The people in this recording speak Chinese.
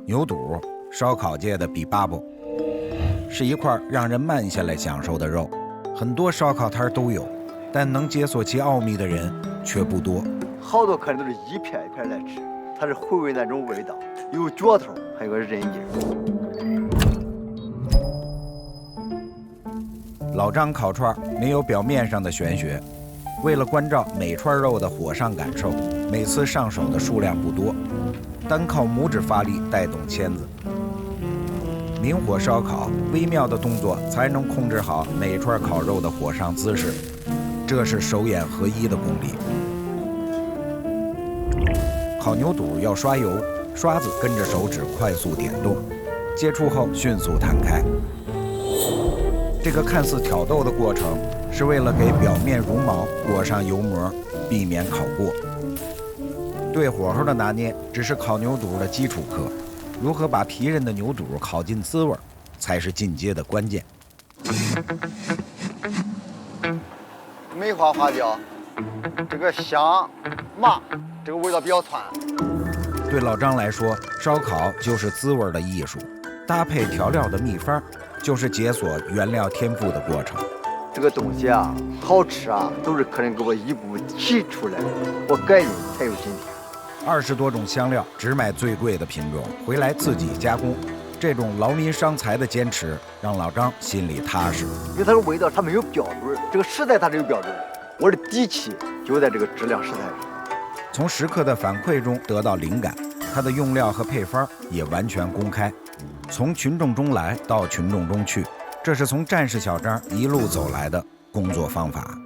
牛肚，烧烤界的比巴布，是一块让人慢下来享受的肉。很多烧烤摊都有，但能解锁其奥秘的人却不多。好多客人都是一片一片来吃，它是回味那种味道，有嚼头，还有个韧劲。老张烤串没有表面上的玄学，为了关照每串肉的火上感受，每次上手的数量不多，单靠拇指发力带动签子。明火烧烤，微妙的动作才能控制好每串烤肉的火上姿势，这是手眼合一的功力。烤牛肚要刷油，刷子跟着手指快速点动，接触后迅速弹开。这个看似挑逗的过程，是为了给表面绒毛裹上油膜，避免烤过。对火候的拿捏只是烤牛肚的基础课，如何把皮韧的牛肚烤进滋味，才是进阶的关键。梅花花椒，这个香麻，这个味道比较窜。对老张来说，烧烤就是滋味的艺术，搭配调料的秘方，就是解锁原料天赋的过程。这个东西啊，好吃啊，都是客人给我一步步提出来的，我改进才有今天。20多种香料，只买最贵的品种，回来自己加工。这种劳民伤财的坚持，让老张心里踏实。因为它的味道它没有标准，这个食材它是有标准，我的底气就在这个质量食材上。从食客的反馈中得到灵感，它的用料和配方也完全公开。从群众中来到群众中去，这是从战士小张一路走来的工作方法。